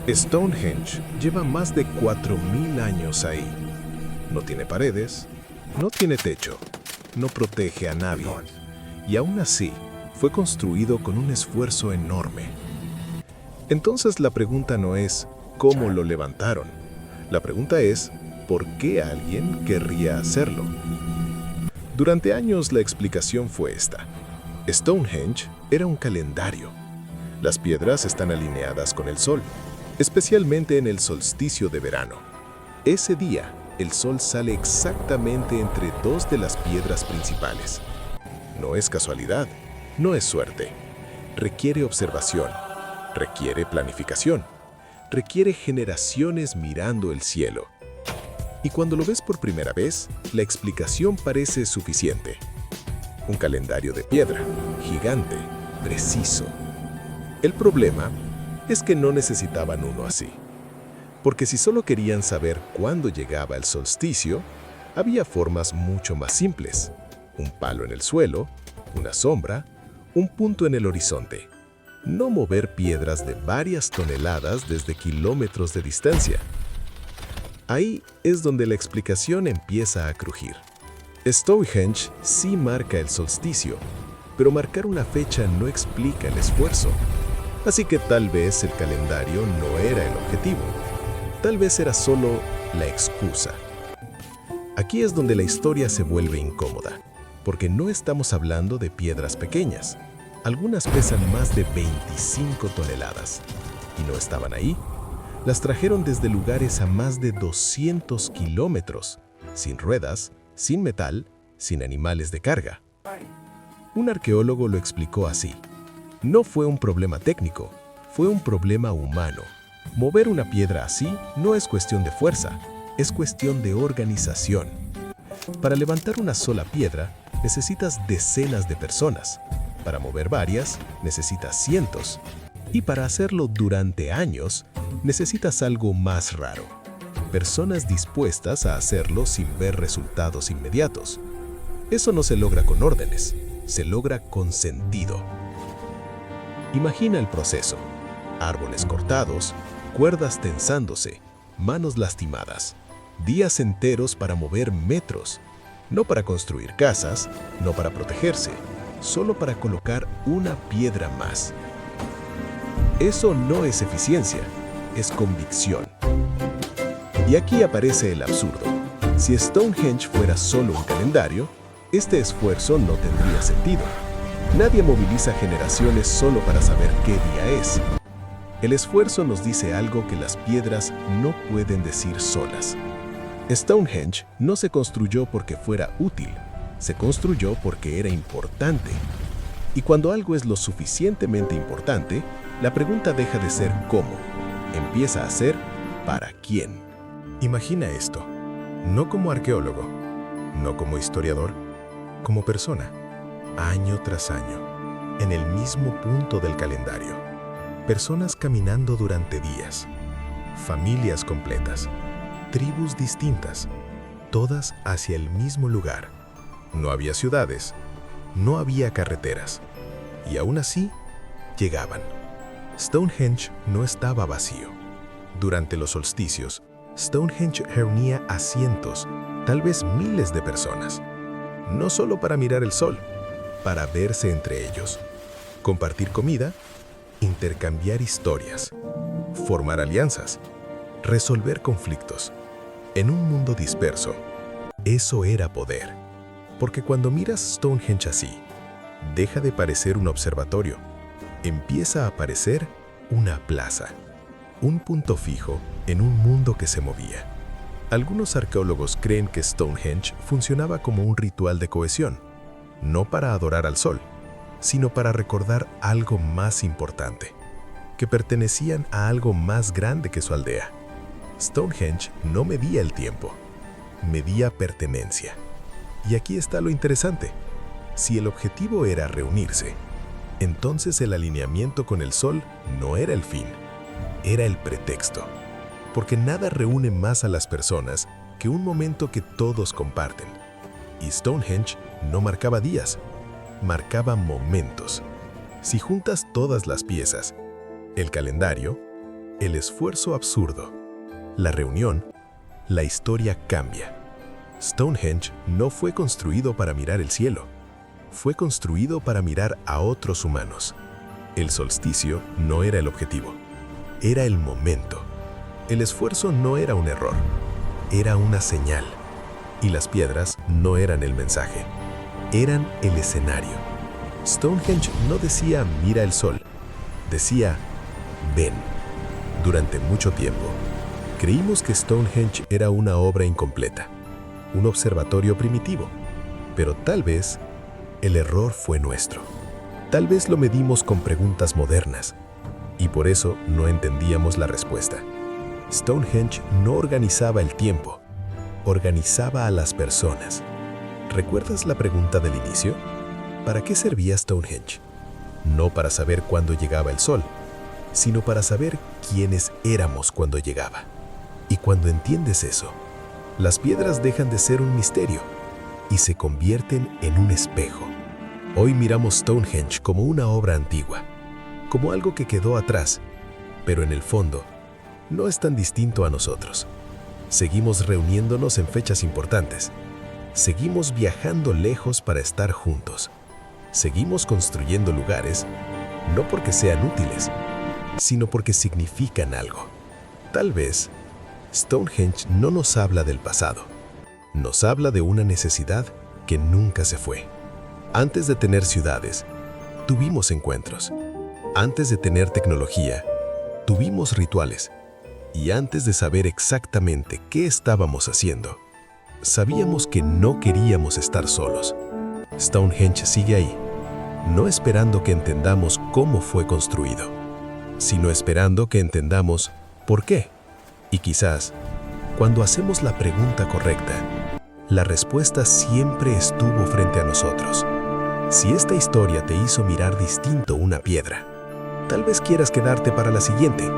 Stonehenge lleva más de 4000 años ahí. No tiene paredes, no tiene techo, no protege a nadie. Y aún así, fue construido con un esfuerzo enorme. Entonces la pregunta no es ¿cómo lo levantaron? La pregunta es ¿por qué alguien querría hacerlo? Durante años la explicación fue esta. Stonehenge era un calendario. Las piedras están alineadas con el sol, especialmente en el solsticio de verano. Ese día, el sol sale exactamente entre dos de las piedras principales. No es casualidad, no es suerte. Requiere observación, requiere planificación, requiere generaciones mirando el cielo. Y cuando lo ves por primera vez, la explicación parece suficiente. Un calendario de piedra, gigante, preciso. El problema es que no necesitaban uno así. Porque si solo querían saber cuándo llegaba el solsticio, había formas mucho más simples. Un palo en el suelo, una sombra, un punto en el horizonte. No mover piedras de varias toneladas desde kilómetros de distancia. Ahí es donde la explicación empieza a crujir. Stonehenge sí marca el solsticio, pero marcar una fecha no explica el esfuerzo. Así que tal vez el calendario no era el objetivo. Tal vez era solo la excusa. Aquí es donde la historia se vuelve incómoda, porque no estamos hablando de piedras pequeñas. Algunas pesan más de 25 toneladas. Y no estaban ahí. Las trajeron desde lugares a más de 200 kilómetros, sin ruedas, sin metal, sin animales de carga. Un arqueólogo lo explicó así. No fue un problema técnico, fue un problema humano. Mover una piedra así no es cuestión de fuerza, es cuestión de organización. Para levantar una sola piedra, necesitas decenas de personas. Para mover varias, necesitas cientos. Y para hacerlo durante años, necesitas algo más raro. Personas dispuestas a hacerlo sin ver resultados inmediatos. Eso no se logra con órdenes, se logra con sentido. Imagina el proceso. Árboles cortados, cuerdas tensándose, manos lastimadas, días enteros para mover metros, no para construir casas, no para protegerse, solo para colocar una piedra más. Eso no es eficiencia, es convicción. Y aquí aparece el absurdo. Si Stonehenge fuera solo un calendario, este esfuerzo no tendría sentido. Nadie moviliza generaciones solo para saber qué día es. El esfuerzo nos dice algo que las piedras no pueden decir solas. Stonehenge no se construyó porque fuera útil, se construyó porque era importante. Y cuando algo es lo suficientemente importante, la pregunta deja de ser cómo, empieza a ser ¿para quién? Imagina esto, no como arqueólogo, no como historiador, como persona, año tras año, en el mismo punto del calendario. Personas caminando durante días, familias completas, tribus distintas, todas hacia el mismo lugar. No había ciudades, no había carreteras, y aún así, llegaban. Stonehenge no estaba vacío. Durante los solsticios, Stonehenge reunía a cientos, tal vez miles de personas, no solo para mirar el sol, para verse entre ellos, compartir comida, intercambiar historias, formar alianzas, resolver conflictos. En un mundo disperso, eso era poder. Porque cuando miras Stonehenge así, deja de parecer un observatorio, empieza a parecer una plaza, un punto fijo en un mundo que se movía. Algunos arqueólogos creen que Stonehenge funcionaba como un ritual de cohesión, no para adorar al sol, sino para recordar algo más importante, que pertenecían a algo más grande que su aldea. Stonehenge no medía el tiempo, medía pertenencia. Y aquí está lo interesante. Si el objetivo era reunirse, entonces el alineamiento con el sol no era el fin, era el pretexto. Porque nada reúne más a las personas que un momento que todos comparten. Y Stonehenge no marcaba días, marcaba momentos. Si juntas todas las piezas, el calendario, El esfuerzo absurdo. La reunión. La historia cambia. Stonehenge no fue construido para mirar el cielo. Fue construido para mirar a otros humanos. El solsticio no era el objetivo. Era el momento. El esfuerzo no era un error. Era una señal. Y las piedras no eran el mensaje. Eran el escenario. Stonehenge no decía mira el sol. Decía ven. Durante mucho tiempo, creímos que Stonehenge era una obra incompleta, un observatorio primitivo, pero tal vez el error fue nuestro. Tal vez lo medimos con preguntas modernas y por eso no entendíamos la respuesta. Stonehenge no organizaba el tiempo, organizaba a las personas. ¿Recuerdas la pregunta del inicio? ¿Para qué servía Stonehenge? No para saber cuándo llegaba el sol, sino para saber quiénes éramos cuando llegaba. Y cuando entiendes eso, las piedras dejan de ser un misterio y se convierten en un espejo. Hoy miramos Stonehenge como una obra antigua, como algo que quedó atrás, pero en el fondo no es tan distinto a nosotros. Seguimos reuniéndonos en fechas importantes. Seguimos viajando lejos para estar juntos. Seguimos construyendo lugares, no porque sean útiles, sino porque significan algo. Tal vez, Stonehenge no nos habla del pasado. Nos habla de una necesidad que nunca se fue. Antes de tener ciudades, tuvimos encuentros. Antes de tener tecnología, tuvimos rituales. Y antes de saber exactamente qué estábamos haciendo, sabíamos que no queríamos estar solos. Stonehenge sigue ahí, no esperando que entendamos cómo fue construido, sino esperando que entendamos por qué. Y quizás, cuando hacemos la pregunta correcta, la respuesta siempre estuvo frente a nosotros. Si esta historia te hizo mirar distinto una piedra, tal vez quieras quedarte para la siguiente.